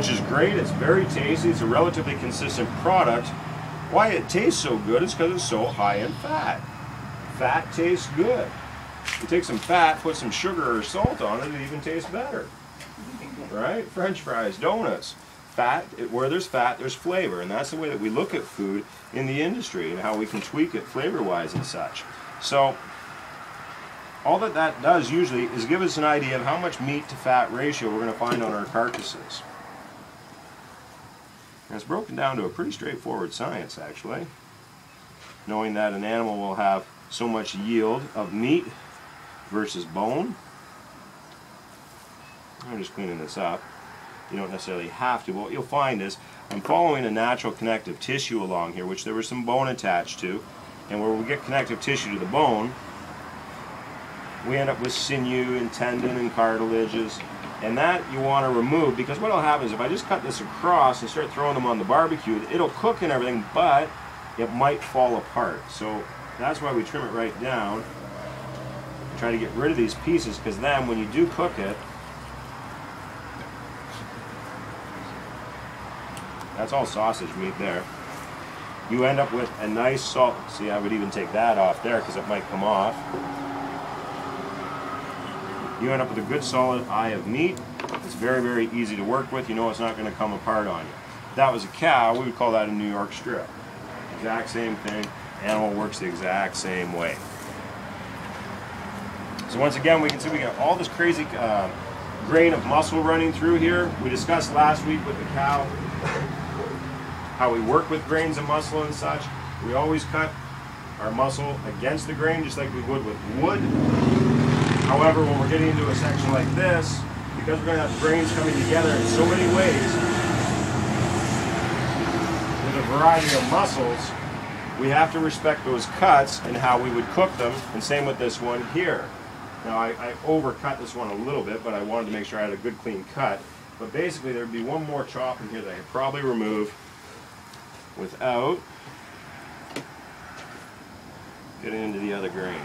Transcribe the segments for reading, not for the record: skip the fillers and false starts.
which is great. It's very tasty. It's a relatively consistent product. Why it tastes so good is because it's so high in fat. Fat tastes good. You take some fat, put some sugar or salt on it, it even tastes better. Right? French fries, donuts. Fat, where there's fat, there's flavor. And that's the way that we look at food in the industry and how we can tweak it flavor-wise and such. So, all that does usually is give us an idea of how much meat to fat ratio we're going to find on our carcasses. And it's broken down to a pretty straightforward science, actually. Knowing that an animal will have so much yield of meat versus bone. I'm just cleaning this up. You don't necessarily have to, but what you'll find is I'm following a natural connective tissue along here, which there was some bone attached to, and where we get connective tissue to the bone, we end up with sinew and tendon and cartilages, and that you want to remove, because what will happen is if I just cut this across and start throwing them on the barbecue, it'll cook and everything, but it might fall apart. So that's why we trim it right down, try to get rid of these pieces, because then when you do cook it, that's all sausage meat there, you end up with a nice salt. See, I would even take that off there because it might come off. You end up with a good solid eye of meat. It's very, very easy to work with. You know it's not going to come apart on you. If that was a cow, we would call that a New York strip. Exact same thing. Animal works the exact same way. So once again, we can see we got all this crazy grain of muscle running through here. We discussed last week with the cow how we work with grains of muscle and such. We always cut our muscle against the grain just like we would with wood. However, when we're getting into a section like this, because we're going to have grains coming together in so many ways, with a variety of muscles, we have to respect those cuts and how we would cook them, and same with this one here. Now I overcut this one a little bit, but I wanted to make sure I had a good clean cut. But basically there would be one more chop in here that I could probably remove without getting into the other grain.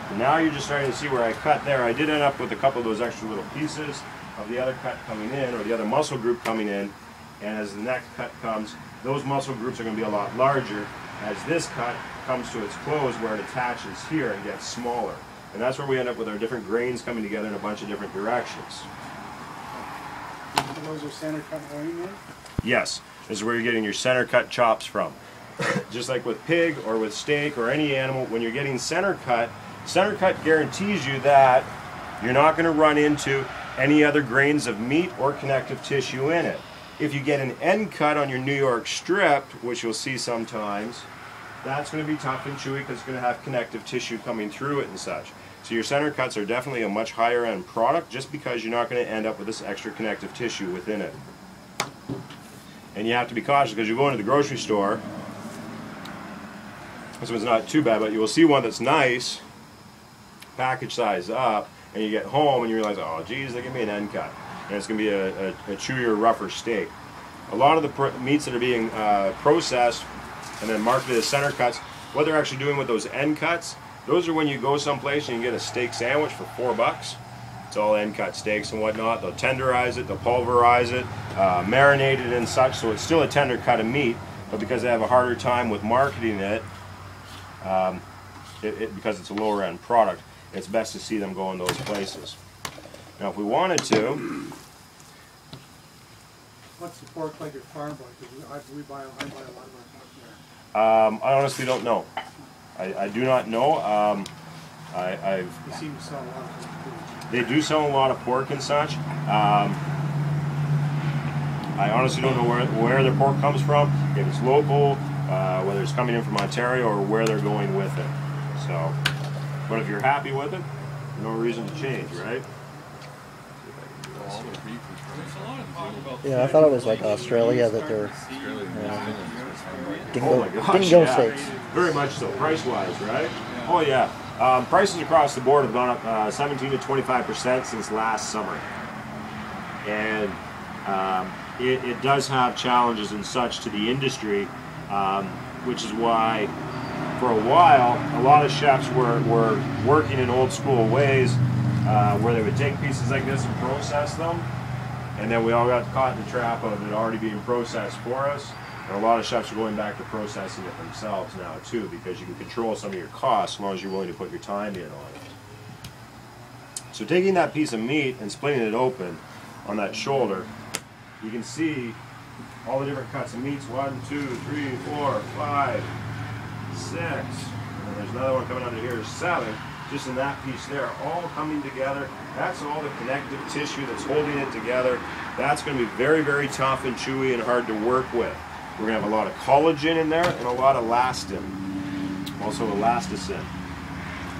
And now you're just starting to see where I cut there. I did end up with a couple of those extra little pieces of the other cut coming in, or the other muscle group coming in, and as the next cut comes, those muscle groups are going to be a lot larger as this cut comes to its close where it attaches here and gets smaller. And that's where we end up with our different grains coming together in a bunch of different directions. And those are center cut loin then? Yes, this is where you're getting your center cut chops from. Just like with pig or with steak or any animal, when you're getting center cut guarantees you that you're not going to run into any other grains of meat or connective tissue in it. If you get an end cut on your New York strip, which you'll see sometimes, that's going to be tough and chewy because it's going to have connective tissue coming through it and such. So your center cuts are definitely a much higher end product just because you're not going to end up with this extra connective tissue within it. And you have to be cautious because you go into the grocery store, this one's not too bad, but you will see one that's nice, package size up, and you get home and you realize, oh geez, they give me an end cut. And it's going to be a chewier, rougher steak. A lot of the meats that are being processed and then marketed as center cuts, what they're actually doing with those end cuts, those are when you go someplace and you get a steak sandwich for $4. It's all end cut steaks and whatnot. They'll tenderize it, they'll pulverize it, marinate it and such, so it's still a tender cut of meat, but because they have a harder time with marketing it, because it's a lower end product, it's best to see them go in those places. Now if we wanted to... What's the pork like at Farm Boy? Because I buy a lot of our pork there. I honestly don't know. I do not know. They seem to sell a lot of pork too. They do sell a lot of pork and such. I honestly don't know where their pork comes from, if it's local, whether it's coming in from Ontario or where they're going with it. So, but if you're happy with it, no reason to change, right? Yeah, I thought it was like Australia that they're dingo steaks. Very much so, price-wise, right? Oh yeah. Prices across the board have gone up 17 to 25% since last summer. And it does have challenges and such to the industry, which is why for a while a lot of chefs were working in old school ways where they would take pieces like this and process them, and then we all got caught in the trap of it already being processed for us. And a lot of chefs are going back to processing it themselves now too, because you can control some of your costs as long as you're willing to put your time in on it. So taking that piece of meat and splitting it open on that shoulder, you can see all the different cuts of meats. 1, 2, 3, 4, 5, 6, and there's another one coming under here, 7. Just in that piece there, all coming together. That's all the connective tissue that's holding it together. That's going to be very, very tough and chewy and hard to work with. We're going to have a lot of collagen in there and a lot of elastin, also elasticin.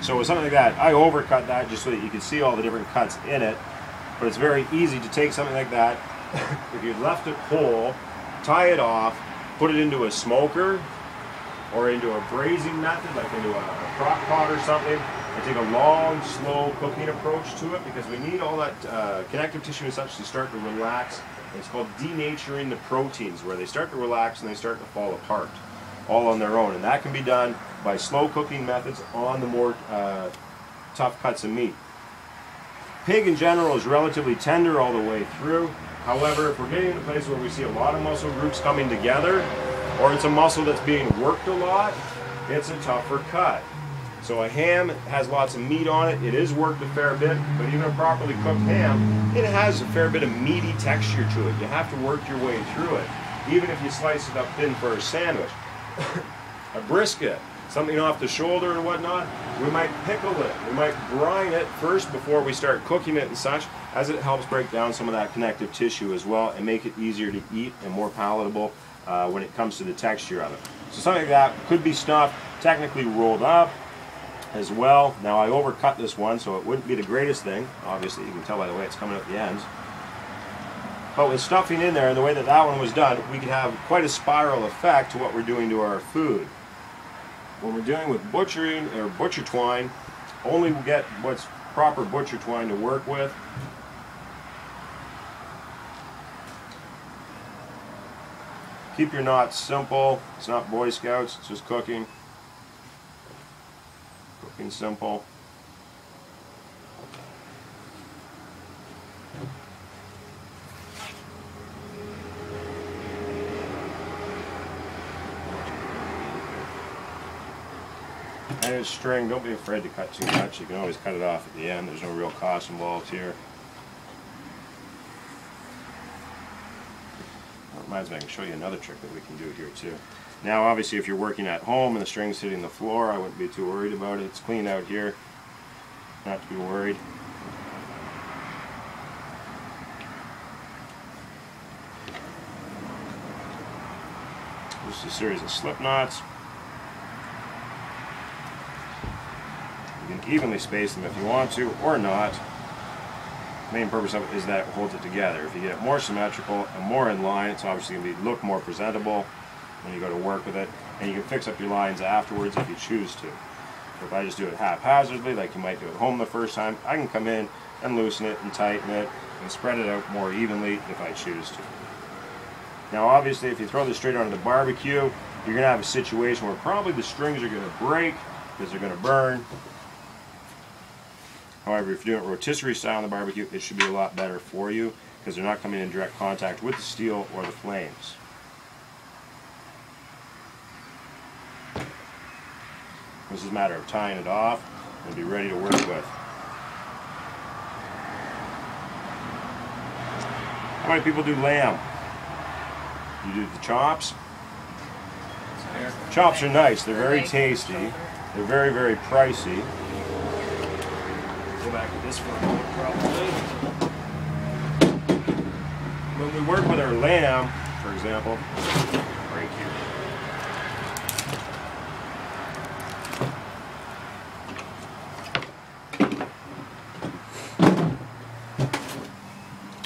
So with something like that, I overcut that just so that you can see all the different cuts in it. But it's very easy to take something like that, if you left it whole, tie it off, put it into a smoker or into a braising method, like into a crock pot or something, and take a long, slow cooking approach to it, because we need all that connective tissue and such to start to relax. And it's called denaturing the proteins, where they start to relax and they start to fall apart, all on their own. And that can be done by slow cooking methods on the more tough cuts of meat. Pig in general is relatively tender all the way through. However, if we're getting to a place where we see a lot of muscle groups coming together, or it's a muscle that's being worked a lot, it's a tougher cut. So a ham has lots of meat on it. It is worked a fair bit, but even a properly cooked ham, it has a fair bit of meaty texture to it. You have to work your way through it, even if you slice it up thin for a sandwich. A brisket, something off the shoulder and whatnot, we might pickle it. We might brine it first before we start cooking it and such, as it helps break down some of that connective tissue as well and make it easier to eat and more palatable when it comes to the texture of it. So something like that could be stuffed, technically rolled up as well. Now I overcut this one, so it wouldn't be the greatest thing. Obviously, you can tell by the way it's coming out the ends. But with stuffing in there and the way that that one was done, we can have quite a spiral effect to what we're doing to our food. When we're dealing with butchering or butcher twine, only we'll get what's proper butcher twine to work with. Keep your knots simple. It's not Boy Scouts, it's just cooking. Cooking simple. And it's string, don't be afraid to cut too much. You can always cut it off at the end. There's no real cost involved here. That reminds me, I can show you another trick that we can do here too. Now obviously if you're working at home and the string's hitting the floor, I wouldn't be too worried about it. It's clean out here, not to be worried. Just a series of slip knots. You can evenly space them if you want to, or not. The main purpose of it is that it holds it together. If you get it more symmetrical and more in line, it's obviously going to look more presentable when you go to work with it, and you can fix up your lines afterwards if you choose to. If I just do it haphazardly, like you might do at home the first time, I can come in and loosen it and tighten it and spread it out more evenly if I choose to. Now obviously if you throw this straight onto the barbecue, you're going to have a situation where probably the strings are going to break because they're going to burn. However, if you're doing it rotisserie style on the barbecue, it should be a lot better for you because they're not coming in direct contact with the steel or the flames. This is a matter of tying it off and be ready to work with. How many people do lamb? You do the chops? Chops are nice. They're very tasty. They're very, very pricey. Go back to this for a moment probably. When we work with our lamb, for example, right here.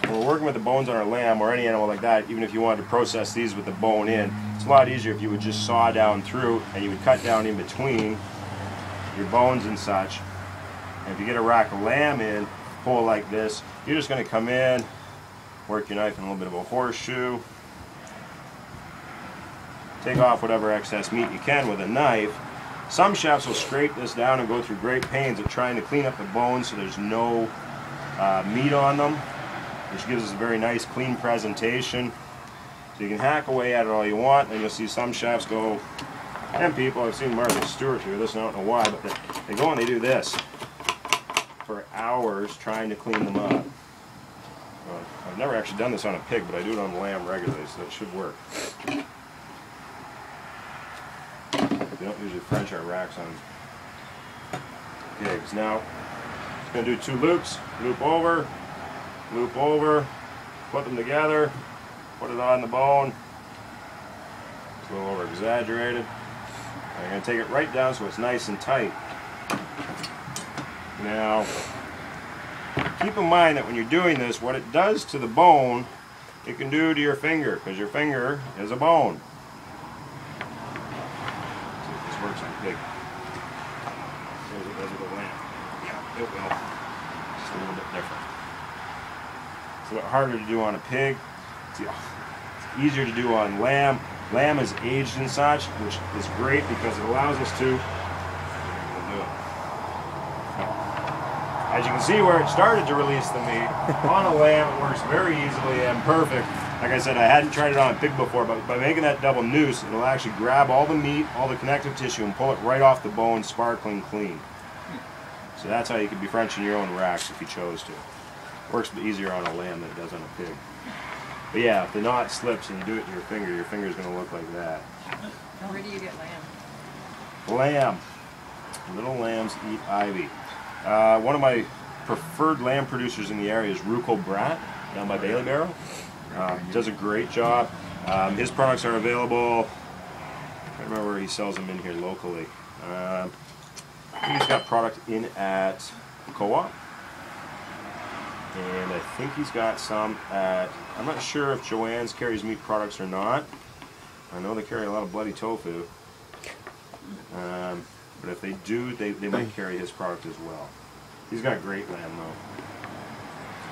When we're working with the bones on our lamb or any animal like that, even if you wanted to process these with the bone in, it's a lot easier if you would just saw down through and you would cut down in between your bones and such. And if you get a rack of lamb in, whole like this, you're just going to come in, work your knife in a little bit of a horseshoe, take off whatever excess meat you can with a knife, Some chefs will scrape this down and go through great pains of trying to clean up the bones so there's no meat on them, which gives us a very nice clean presentation. So you can hack away at it all you want, and you'll see some chefs go, and people, I've seen Martha Stewart do this, and I don't know why, but they go and they do this for hours trying to clean them up. I've never actually done this on a pig, but I do it on lamb regularly, so that should work. We don't usually French our racks on pigs. Now, it's going to do 2 loops, loop over, put them together, put it on the bone. It's a little over exaggerated. I'm going to take it right down so it's nice and tight. Now, keep in mind that when you're doing this, what it does to the bone, it can do to your finger, because your finger is a bone. See if this works on pig. As it does with a lamb. Yeah, it will. Just a little bit different. It's a bit harder to do on a pig. It's easier to do on lamb. Lamb is aged and such, which is great because it allows us to. As you can see where it started to release the meat, on a lamb it works very easily and perfect. Like I said, I hadn't tried it on a pig before, but by making that double noose, it'll actually grab all the meat, all the connective tissue, and pull it right off the bone, sparkling clean. So that's how you could be Frenching your own racks if you chose to. Works easier on a lamb than it does on a pig. But yeah, if the knot slips and you do it to your finger's going to look like that. Where do you get lamb? Lamb. Little lambs eat ivy. One of my preferred lamb producers in the area is Ruckel Brat down by Bailey Barrow. Does a great job. His products are available. I don't remember where he sells them in here locally. I think he's got product in at Co-op. And I think he's got some at, I'm not sure if Joanne's carries meat products or not. I know they carry a lot of bloody tofu. But if they do, they might carry his product as well. He's got great lamb though.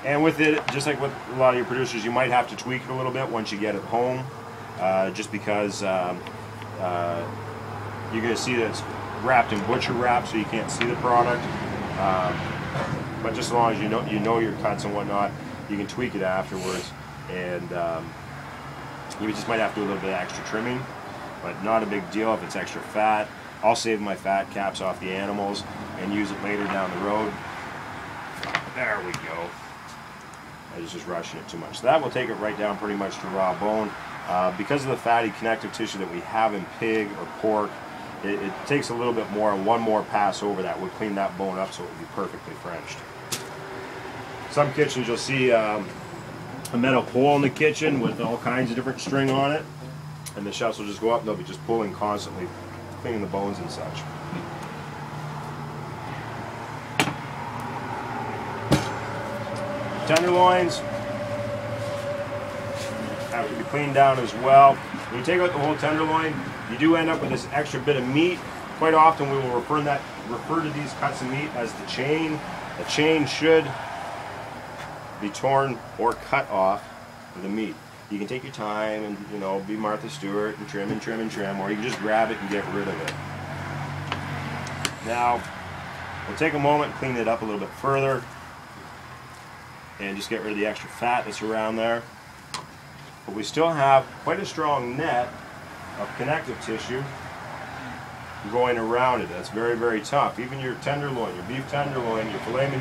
And with it, just like with a lot of your producers, you might have to tweak it a little bit once you get it home. Just because you're going to see that it's wrapped in butcher wrap, so you can't see the product. But just as long as you know your cuts and whatnot, you can tweak it afterwards. And you just might have to do a little bit of extra trimming, but not a big deal if it's extra fat. I'll save my fat caps off the animals and use it later down the road. There we go. I was just rushing it too much. So that will take it right down pretty much to raw bone. Because of the fatty connective tissue that we have in pig or pork, it takes a little bit more, and one more pass over that would clean that bone up so it would be perfectly Frenched. Some kitchens you'll see a metal pole in the kitchen with all kinds of different string on it, and the chefs will just go up and they'll be just pulling constantly, cleaning the bones and such. Tenderloins have to be cleaned down as well. When you take out the whole tenderloin, you do end up with this extra bit of meat. Quite often we will refer to these cuts of meat as the chain. The chain should be torn or cut off of the meat. You can take your time and be Martha Stewart and trim and trim and trim, or you can just grab it and get rid of it. Now, we'll take a moment and clean it up a little bit further and just get rid of the extra fat that's around there. But we still have quite a strong net of connective tissue going around it. That's very, very tough. Even your tenderloin, your beef tenderloin, your filet mignon,